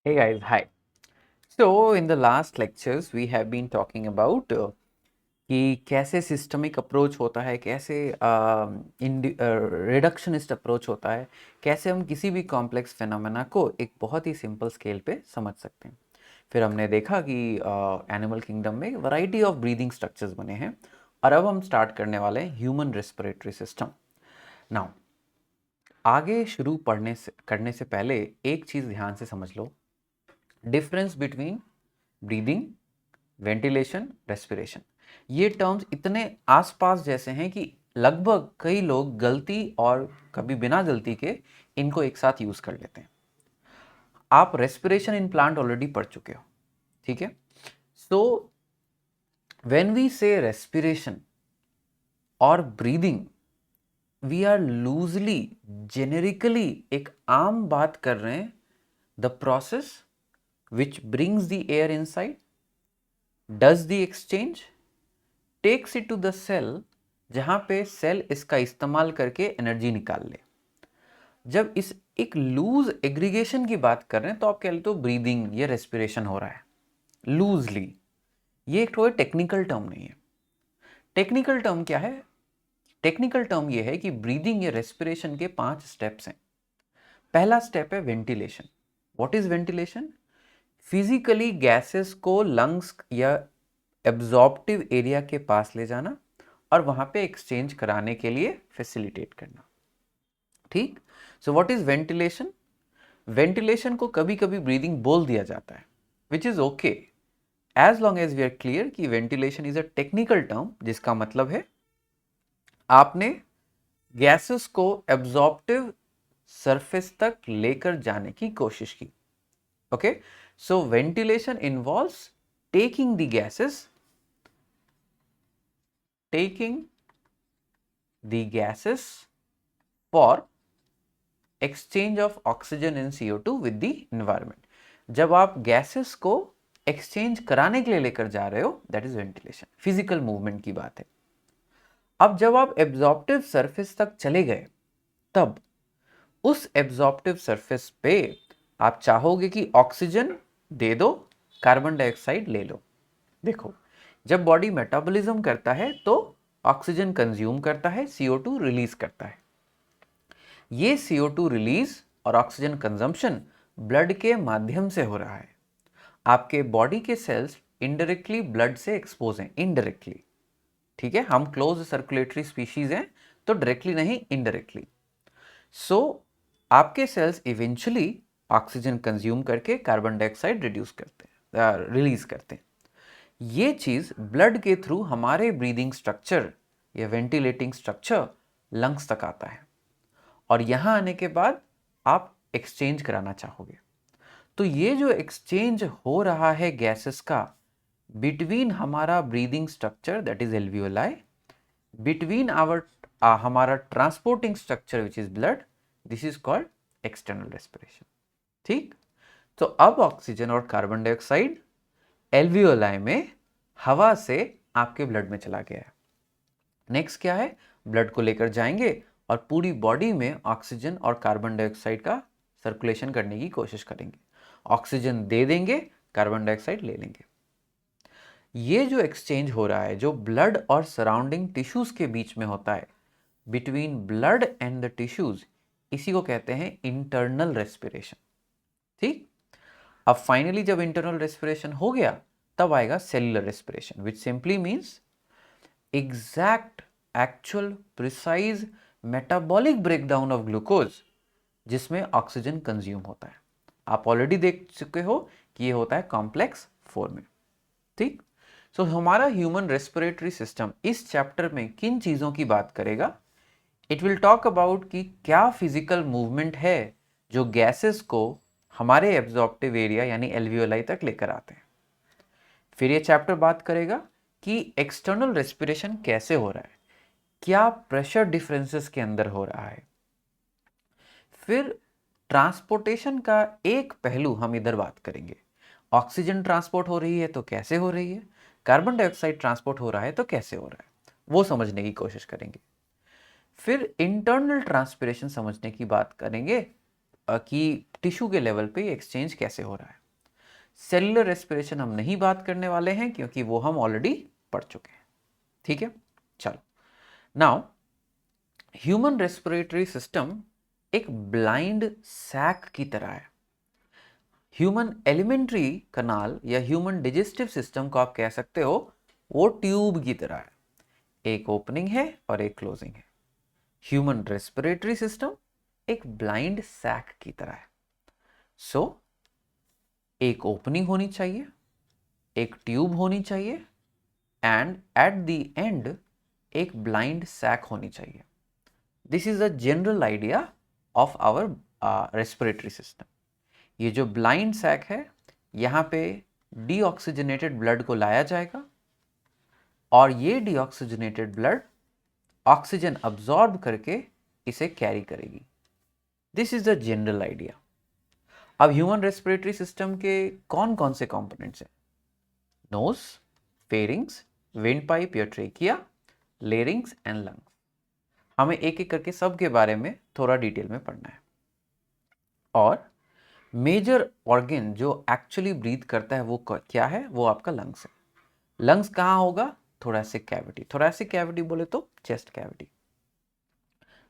Hey guys, hi. So in the last lectures we have been talking about कि कैसे systemic approach होता है, कैसे रिडक्शनिस्ट अप्रोच होता है, कैसे हम किसी भी कॉम्प्लेक्स फिनोमेना को एक बहुत ही सिंपल स्केल पे समझ सकते हैं। फिर हमने देखा कि एनिमल किंगडम में वैरायटी ऑफ ब्रीदिंग स्ट्रक्चर्स बने हैं और अब हम स्टार्ट करने वाले हैं ह्यूमन रेस्पिरेटरी सिस्टम। नाउ आगे शुरू पढ़ने से करने से पहले एक चीज़ ध्यान से समझ लो, difference between breathing, ventilation, respiration. ये टर्म्स इतने आसपास जैसे हैं कि लगभग कई लोग गलती और कभी बिना गलती के इनको एक साथ यूज कर लेते हैं। आप रेस्पिरेशन इन प्लांट ऑलरेडी पढ़ चुके हो, ठीक है। So when we say respiration और breathing, we are loosely generically एक आम बात कर रहे हैं, the process which brings the air inside, does the exchange, takes it to the cell, जहां पे सेल इसका इस्तेमाल करके एनर्जी निकाल ले। जब इस एक लूज एग्रीगेशन की बात कर रहे हैं तो आप कह लेते हो ब्रीदिंग या रेस्पिरेशन हो रहा है लूजली। ये एक कोई टेक्निकल टर्म नहीं है। टेक्निकल टर्म क्या है? टेक्निकल टर्म ये है कि ब्रीदिंग या रेस्पिरेशन के 5 स्टेप्स हैं। पहला स्टेप है ventilation. What is ventilation? Physically gases को लंग्स या एब्जॉर्प्टिव एरिया के पास ले जाना और वहां पे एक्सचेंज कराने के लिए फैसिलिटेट करना, ठीक। So what is ventilation? Ventilation को कभी कभी ब्रीदिंग बोल दिया जाता है, which is okay as long as we are clear कि ventilation is a technical term, जिसका मतलब है आपने गैसेस को एब्जॉर्प्टिव सरफेस तक लेकर जाने की कोशिश की। Okay, so ventilation involves taking the gases for exchange of oxygen and CO2 with the environment। जब आप गैसेस को एक्सचेंज कराने के लिए लेकर जा रहे हो, that is ventilation, physical movement की बात है। अब जब आप एब्जॉर्प्टिव सरफेस तक चले गए, तब उस एब्जॉर्प्टिव सरफेस पे आप चाहोगे कि ऑक्सीजन दे दो, कार्बन डाइऑक्साइड ले लो। देखो, जब बॉडी मेटाबॉलिज्म करता है तो ऑक्सीजन कंज्यूम करता है, CO2 रिलीज करता है। ये CO2 रिलीज और ऑक्सीजन कंजम्पशन ब्लड के माध्यम से हो रहा है। आपके बॉडी के सेल्स इनडायरेक्टली ब्लड से एक्सपोज हैं, इनडायरेक्टली, ठीक है। हम क्लोज सर्कुलेटरी स्पीशीज हैं तो डायरेक्टली नहीं, इनडायरेक्टली। सो आपके सेल्स इवेंचुअली ऑक्सीजन कंज्यूम करके कार्बन डाइऑक्साइड रिड्यूस करते हैं, रिलीज करते हैं। ये चीज ब्लड के थ्रू हमारे ब्रीदिंग स्ट्रक्चर या वेंटिलेटिंग स्ट्रक्चर लंग्स तक आता है और यहां आने के बाद आप एक्सचेंज कराना चाहोगे। तो ये जो एक्सचेंज हो रहा है गैसेस का बिटवीन हमारा breathing structure that is alveoli, between our हमारा transporting structure which is blood, this is called external respiration, ठीक। तो अब ऑक्सीजन और कार्बन डाइऑक्साइड एल्वियोलाई में हवा से आपके ब्लड में चला गया है। नेक्स्ट क्या है? ब्लड को लेकर जाएंगे और पूरी बॉडी में ऑक्सीजन और कार्बन डाइऑक्साइड का सर्कुलेशन करने की कोशिश करेंगे। ऑक्सीजन दे देंगे, कार्बन डाइऑक्साइड ले लेंगे। ये जो एक्सचेंज हो रहा है, जो ब्लड और सराउंडिंग टिश्यूज के बीच में होता है, between blood and the tissues, इसी को कहते हैं इंटरनल रेस्पिरेशन, ठीक। अब फाइनली जब इंटरनल रेस्पिरेशन हो गया, तब आएगा cellular respiration, which simply means exact, actual, precise metabolic breakdown of glucose, जिसमें ऑक्सीजन कंज्यूम होता है। आप ऑलरेडी देख चुके हो कि ये होता है कॉम्प्लेक्स 4 में, ठीक। सो हमारा ह्यूमन रेस्पिरेटरी सिस्टम इस चैप्टर में किन चीजों की बात करेगा? इट विल टॉक अबाउट कि क्या फिजिकल मूवमेंट है जो गैसेस को हमारे एब्जॉर्प्टिव एरिया यानी एल्वियोलाई तक लेकर आते हैं। फिर ये चैप्टर बात करेगा कि एक्सटर्नल रेस्पिरेशन कैसे हो रहा है, क्या प्रेशर डिफरेंसेस के अंदर हो रहा है। फिर ट्रांसपोर्टेशन का एक पहलू हम इधर बात करेंगे, ऑक्सीजन ट्रांसपोर्ट हो रही है तो कैसे हो रही है, कार्बन डाइऑक्साइड ट्रांसपोर्ट हो रहा है तो कैसे हो रहा है, वो समझने की कोशिश करेंगे। फिर इंटरनल ट्रांसपिरेशन समझने की बात करेंगे, कि टिश्यू के लेवल पे एक्सचेंज कैसे हो रहा है। सेलुलर रेस्पिरेशन हम नहीं बात करने वाले हैं क्योंकि वो हम ऑलरेडी पढ़ चुके हैं। ठीक है, चलो नाउ ह्यूमन रेस्पिरेटरी सिस्टम एक ब्लाइंड सैक की तरह है। ह्यूमन एलिमेंट्री कनाल या ह्यूमन डिजेस्टिव सिस्टम को आप कह सकते हो वो ट्यूब की तरह है, एक ओपनिंग है और एक क्लोजिंग है। ह्यूमन रेस्पिरेटरी सिस्टम एक ब्लाइंड सैक की तरह है। सो एक ओपनिंग होनी चाहिए, एक ट्यूब होनी चाहिए एंड एट द एंड एक ब्लाइंड सैक होनी चाहिए। This is the general idea of our respiratory system. ये जो ब्लाइंड सैक है, यहाँ पे डीऑक्सीजनेटेड ब्लड को लाया जाएगा और ये डीऑक्सीजनेटेड ब्लड ऑक्सीजन अब्सॉर्ब करके इसे कैरी करेगी। This is the general idea. अब ह्यूमन रेस्पिरेटरी सिस्टम के कौन कौन से कंपोनेंट्स हैं? नोज, फेरिंग्स, विंड पाइप या ट्रेकिया, लेरिंग्स एंड लंग्स। हमें एक एक करके सब के बारे में थोड़ा डिटेल में पढ़ना है। और मेजर ऑर्गन जो एक्चुअली ब्रीथ करता है वो क्या है? वो आपका लंग्स है। लंग्स कहाँ होगा? Thoracic cavity. थोरैसिक कैविटी बोले तो चेस्ट कैविटी।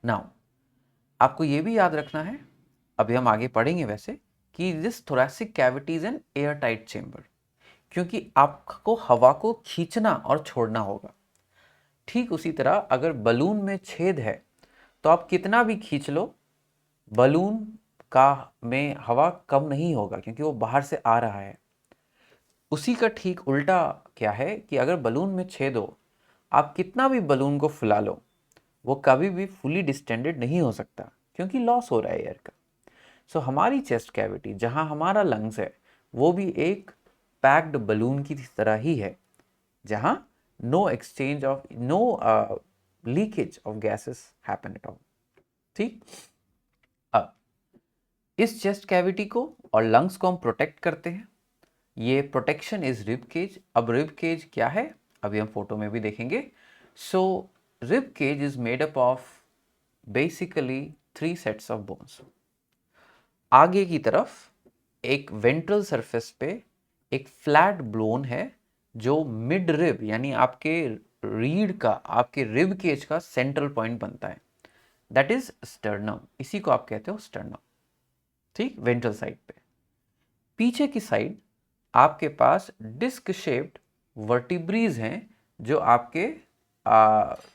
नाउ आपको ये भी याद रखना है, अभी हम आगे पढ़ेंगे वैसे, कि this thoracic cavity is an air tight chamber, क्योंकि आपको हवा को खींचना और छोड़ना होगा। ठीक उसी तरह अगर बलून में छेद है तो आप कितना भी खींच लो, बलून का में हवा कम नहीं होगा क्योंकि वो बाहर से आ रहा है। उसी का ठीक उल्टा क्या है कि अगर बलून में छेद हो, आप कितना भी बलून को फुला लो, वो कभी भी फुली डिस्टेंडेड नहीं हो सकता क्योंकि लॉस हो रहा है एयर का। सो हमारी चेस्ट कैविटी जहाँ हमारा लंग्स है वो भी एक पैक्ड बलून की तरह ही है, जहाँ no exchange of no leakage of gases happen at all. ठीक, अब इस चेस्ट कैविटी को और लंग्स को हम प्रोटेक्ट करते हैं। ये प्रोटेक्शन इज रिब केज। अब रिब केज क्या है अभी हम फोटो में भी देखेंगे। So rib cage is made up of basically 3 sets of bones. आगे की तरफ एक वेंट्रल सरफेस पे एक फ्लैट बोन है जो मिड रिब यानी आपके रीढ़ का, आपके रिब केज का सेंट्रल पॉइंट बनता है। That is sternum. इसी को आप कहते हो स्टर्नम। ठीक, वेंट्रल साइड पे। पीछे की साइड आपके पास डिस्क शेप्ड वर्टिब्रीज हैं जो आपके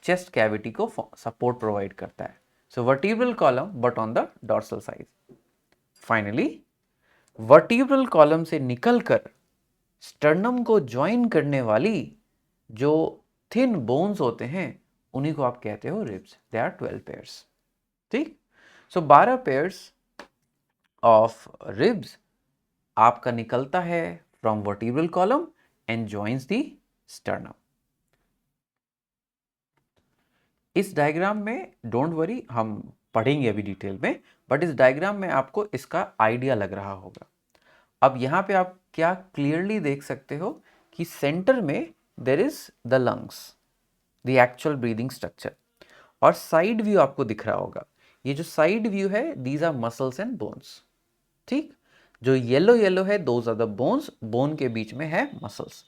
चेस्ट कैविटी को सपोर्ट प्रोवाइड करता है। So vertebral column but on the dorsal side. Finally vertebral column से निकलकर स्टर्नम को ज्वाइन करने वाली जो थिन बोन्स होते हैं उन्हीं को आप कहते हो रिब्स। They are 12 pairs. ठीक, सो 12 पेयर्स ऑफ रिब्स आपका निकलता है from vertebral column and joins the sternum. इस डायग्राम में डोंट वरी, हम पढ़ेंगे अभी डिटेल में, बट इस डायग्राम में आपको इसका आइडिया लग रहा होगा। अब यहाँ पे आप क्या क्लियरली देख सकते हो कि सेंटर में there is the lungs, the actual breathing structure, और साइड व्यू आपको दिख रहा होगा। ये जो साइड व्यू है these are muscles and bones. ठीक, जो येलो येलो है those are the bones, bone के बीच में है muscles.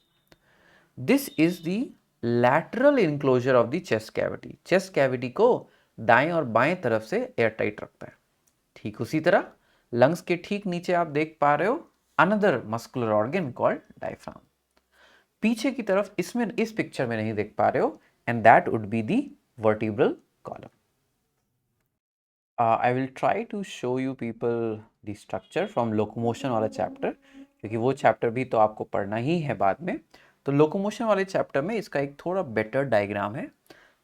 This is the lateral enclosure of the chest cavity. Chest cavity को दाएं और बाएं तरफ से एयर टाइट रखता है। ठीक उसी तरह लंग्स के ठीक नीचे आप देख पा रहे हो another muscular organ called diaphragm. पीछे की तरफ इसमें इस पिक्चर में नहीं देख पा रहे हो, and that would be the vertebral column. I will try to show you people the structure from locomotion वाला चैप्टर, क्योंकि वो चैप्टर भी तो आपको पढ़ना ही है बाद में। तो लोकोमोशन वाले चैप्टर में इसका एक थोड़ा बेटर डायग्राम है,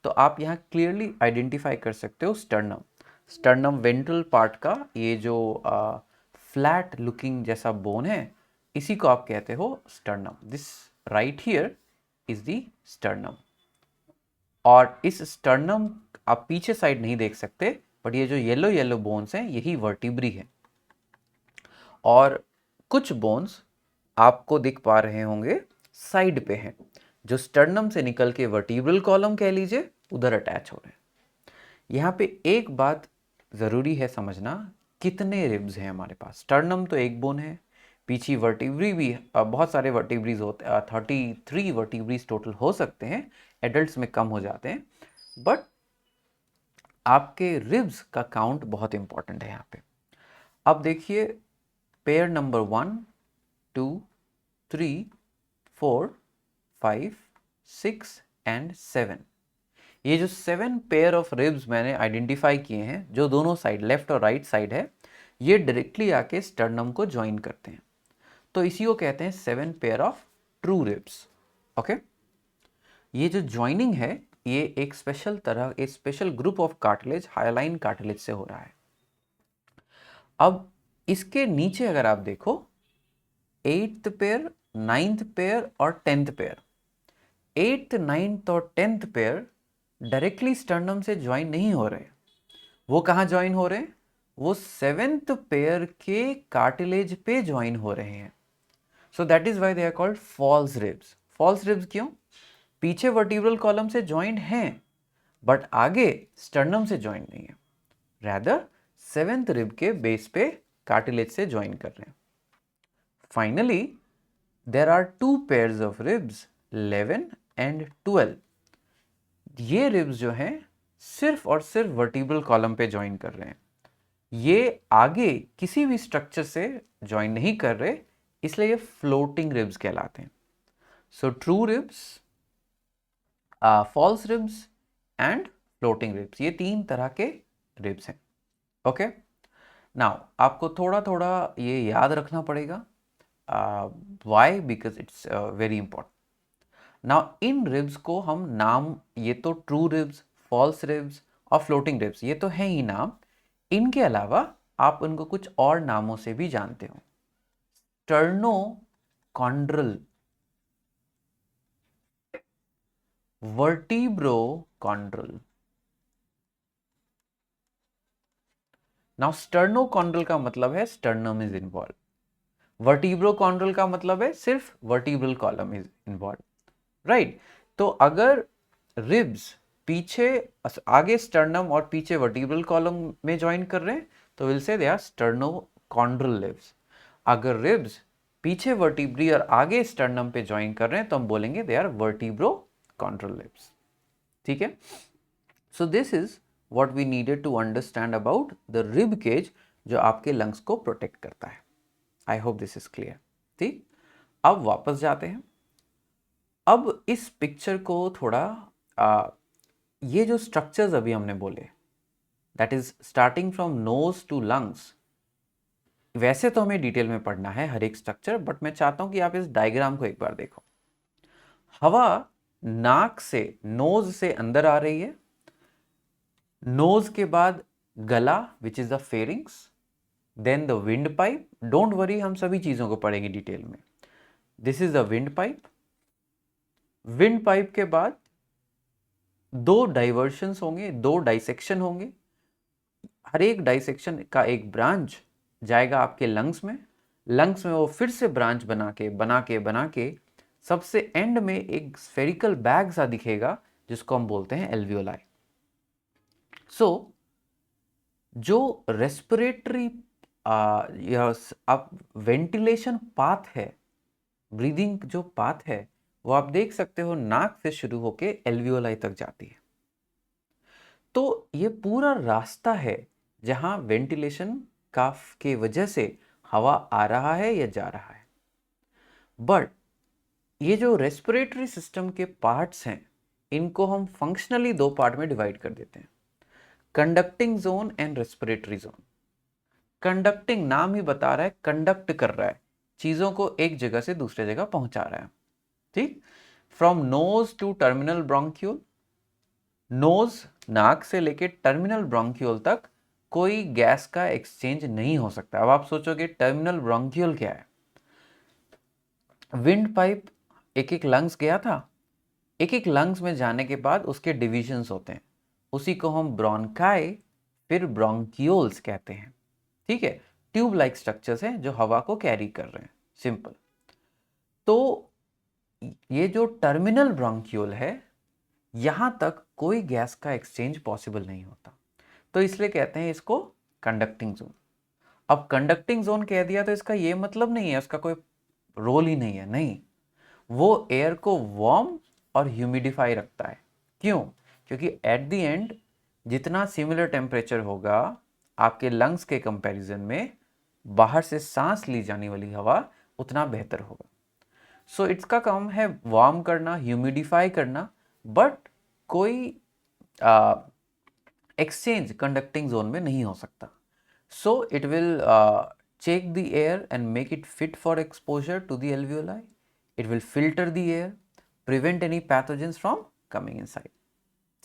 तो आप यहाँ क्लियरली आइडेंटिफाई कर सकते हो स्टर्नम। स्टर्नम वेंट्रल पार्ट का ये जो फ्लैट लुकिंग जैसा बोन है, इसी को आप कहते हो sternum. This right here is the sternum. और इस स्टर्नम आप पीछे साइड नहीं देख सकते, बट ये जो येलो येलो बोन्स हैं यही वर्टिब्री है। और कुछ बोन्स आपको दिख पा रहे होंगे साइड पे हैं, जो स्टर्नम से निकल के वर्टिब्रल कॉलम कह लीजिए उधर अटैच हो रहे हैं। यहाँ पे एक बात ज़रूरी है समझना कितने रिब्स हैं हमारे पास? स्टर्नम तो एक बोन है, पीछे वर्टिब्री भी बहुत सारे वर्टिब्रीज होते हैं, 33 वर्टिब्रीज टोटल हो सकते हैं, एडल्ट्स में कम हो जाते हैं, बट आपके रिब्स का काउंट बहुत इंपॉर्टेंट है यहाँ पे। अब देखिए पेयर नंबर 1 2 3 4 5 6 एंड 7, ये जो 7 पेयर ऑफ रिब्स मैंने आइडेंटिफाई किए हैं, जो दोनों साइड लेफ्ट और राइट साइड है, ये डायरेक्टली आके स्टर्नम को ज्वाइन करते हैं, तो इसी को कहते हैं 7 pair of true ribs. Okay, ये जो ज्वाइनिंग है ये एक special group of cartilage, hyaline cartilage से हो रहा है। अब इसके नीचे अगर आप देखो 8th पेयर, 9th पेयर और 10th पेयर, 8th 9th और 10th पेयर डायरेक्टली स्टर्नम से ज्वाइन नहीं हो रहे, वो कहाँ ज्वाइन हो रहे हैं? वो 7th पेयर के कार्टिलेज पे ज्वाइन हो रहे हैं। So that is why they are called false ribs. False ribs क्यों? पीछे वर्टिब्रल कॉलम से ज्वाइंट हैं बट आगे स्टर्नम से ज्वाइंट नहीं है, रैदर 7th रिब के बेस पे कार्टिलेज से ज्वाइन कर रहे हैं। Finally there are 2 pairs of ribs 11 and 12। ये रिब्स जो हैं सिर्फ और सिर्फ वर्टिब्रल कॉलम पे ज्वाइन कर रहे हैं, ये आगे किसी भी स्ट्रक्चर से ज्वाइन नहीं कर रहे, इसलिए ये फ्लोटिंग रिब्स कहलाते हैं। So true ribs, false ribs and floating ribs, ये 3 तरह के रिब्स हैं। ओके, नाउ आपको थोड़ा थोड़ा ये याद रखना पड़ेगा। Why? Because it's very important. Now in ribs को हम नाम, ये तो ट्रू रिब्स, फॉल्स रिब्स और फ्लोटिंग रिब्स, ये तो है ही नाम, इनके अलावा आप उनको कुछ और नामों से भी जानते हो। स्टर्नोकॉन्ड्रल, वर्टिब्रोकॉन्ड्रल। नाउ स्टर्नोकॉन्ड्रल का मतलब है स्टर्नम इज इन्वॉल्व, वर्टिब्रोकॉन्ड्रल का मतलब है सिर्फ vertebral column is involve, right? तो अगर रिब्स पीछे, आगे स्टर्नम और पीछे वर्टिब्रल कॉलम में ज्वाइन कर रहे हैं तो will say they are sternochondral ribs. अगर रिब्स पीछे वर्टिब्री और आगे स्टर्नम पे ज्वाइन कर रहे हैं तो हम बोलेंगे दे आर वर्टिब्रोकॉन्ड्रल रिब्स। ठीक है, so this is what we needed to understand about the rib cage जो आपके लंग्स को प्रोटेक्ट करता है। I hope this is clear. ठीक, अब वापस जाते हैं। अब इस पिक्चर को थोड़ा ये जो स्ट्रक्चर्स अभी हमने बोले, that is starting from nose to lungs, वैसे तो हमें डिटेल में पढ़ना है हर एक स्ट्रक्चर, बट मैं चाहता हूं कि आप इस डायग्राम को एक बार देखो। हवा नाक से, नोज से अंदर आ रही है, नोज के बाद गला which is the pharynx, then the windpipe. Don't worry, हम सभी चीजों को पढ़ेंगे डिटेल में। This is the windpipe. Windpipe के बाद 2 डाइवर्शंस होंगे, 2 डाइसेक्शन होंगे, हर एक डाइसेक्शन का एक ब्रांच जाएगा आपके लंग्स में, लंग्स में वो फिर से ब्रांच बना के सबसे एंड में एक स्फेरिकल बैग सा दिखेगा जिसको हम बोलते हैं एल्वियोलाई। सो जो रेस्पिरेटरी अब वेंटिलेशन पाथ है, ब्रीदिंग जो पाथ है, वो आप देख सकते हो नाक से शुरू होके एल्वियोलाई तक जाती है। तो ये पूरा रास्ता है जहां वेंटिलेशन के वजह से हवा आ रहा है या जा रहा है। बट ये जो रेस्पिरेटरी सिस्टम के पार्ट्स हैं, इनको हम फंक्शनली 2 पार्ट में डिवाइड कर देते हैं, conducting zone and respiratory zone. Conducting नाम ही बता रहा है, कंडक्ट कर रहा है, चीजों को एक जगह से दूसरे जगह पहुंचा रहा है। ठीक, from nose to terminal bronchiole, nose नाक से लेके टर्मिनल ब्रोंक्यूल तक कोई गैस का एक्सचेंज नहीं हो सकता। अब आप सोचोगे टर्मिनल ब्रोंक्यूल क्या है? विंड पाइप एक एक लंग्स गया था, एक एक लंग्स में जाने के बाद उसके डिविजन्स होते हैं, उसी को हम ब्रोंकाई फिर ब्रोंक्यूल्स कहते हैं। ठीक है, ट्यूब लाइक स्ट्रक्चर्स हैं जो हवा को कैरी कर रहे हैं, सिंपल। तो ये जो टर्मिनल ब्रोंक्यूल है, यहां तक कोई गैस का एक्सचेंज पॉसिबल नहीं होता, तो इसलिए कहते हैं इसको कंडक्टिंग जोन। अब कंडक्टिंग जोन कह दिया तो इसका ये मतलब नहीं है उसका कोई रोल ही नहीं है, नहीं, वो एयर को वार्म और ह्यूमिडिफाई रखता है। क्यों? क्योंकि एट द एंड जितना सिमिलर टेम्परेचर होगा आपके लंग्स के कंपैरिजन में, बाहर से सांस ली जाने वाली हवा उतना बेहतर होगा। सो इसका काम है वार्म करना, ह्यूमिडिफाई करना, बट कोई एक्सचेंज कंडक्टिंग जोन में नहीं हो सकता। So it will check the air and make it fit for exposure to the alveoli. It will filter the air, prevent any pathogens from coming inside.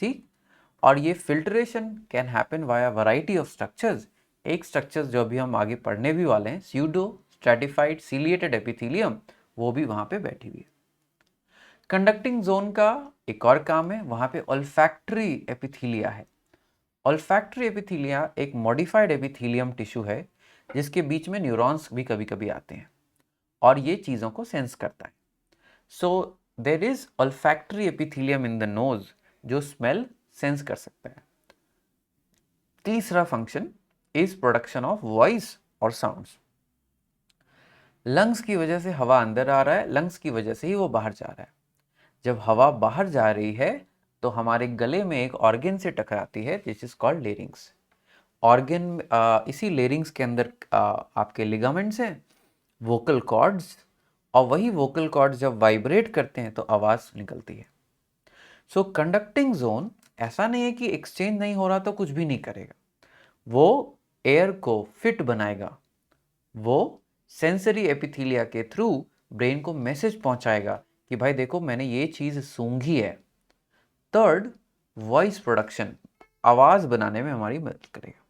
ठीक? और ये filtration can happen via variety of structures. एक structures जो अभी हम आगे पढ़ने भी वाले हैं, pseudo stratified ciliated epithelium, वो भी वहाँ पे बैठी हुई है। कंडक्टिंग जोन का एक और काम है, वहाँ पे olfactory एपिथीलिया है। ऑल्फैक्टरी एपिथीलिया एक मॉडिफाइड एपिथीलियम टिश्यू है जिसके बीच में न्यूरॉन्स भी कभी कभी आते हैं और ये चीज़ों को सेंस करता है। So there is olfactory epithelium in the nose जो स्मेल सेंस कर सकता है। तीसरा function is production of voice और साउंड्स। लंग्स की वजह से हवा अंदर आ रहा है, लंग्स की वजह से ही वो बाहर जा रहा है। जब हवा बाहर जा रही है तो हमारे गले में एक ऑर्गन से टकराती है जिस इज कॉल्ड लेरिंग्स। ऑर्गन इसी लेरिंग्स के अंदर आपके लिगामेंट्स हैं, वोकल कॉर्ड्स, और वही वोकल कॉर्ड्स जब वाइब्रेट करते हैं तो आवाज़ निकलती है। सो कंडक्टिंग जोन ऐसा नहीं है कि एक्सचेंज नहीं हो रहा तो कुछ भी नहीं करेगा, वो एयर को फिट बनाएगा, वो सेंसरी एपिथीलिया के थ्रू ब्रेन को मैसेज पहुंचाएगा कि भाई देखो मैंने ये चीज़ सूंघी है। थर्ड, वॉइस प्रोडक्शन, आवाज़ बनाने में हमारी मदद करेगा।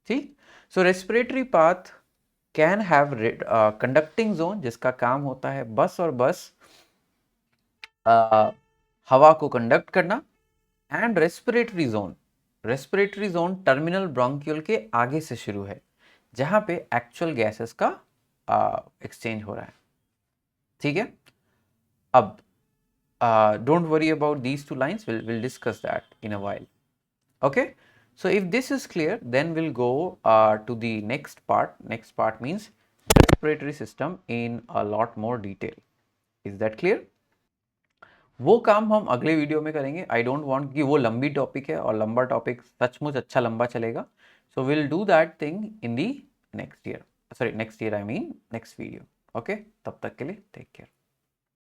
ठीक? So respiratory path can have conducting zone जिसका काम होता है बस और बस हवा को कंडक्ट करना, and respiratory zone terminal bronchial के आगे से शुरू है जहां पे एक्चुअल गैसेस का एक्सचेंज हो रहा है। ठीक है? अब don't worry about these two lines, we'll discuss that in a while. Okay, so if this is clear then we'll go to the next part means respiratory system in a lot more detail. Is that clear? वो काम हम अगले video में करेंगे। I don't want कि वो लंबी topic है और लंबा टॉपिक सचमुच अच्छा लंबा चलेगा। So will do that thing in the next year, sorry next year I mean next video. Okay, तब तक के लिए टेक केयर।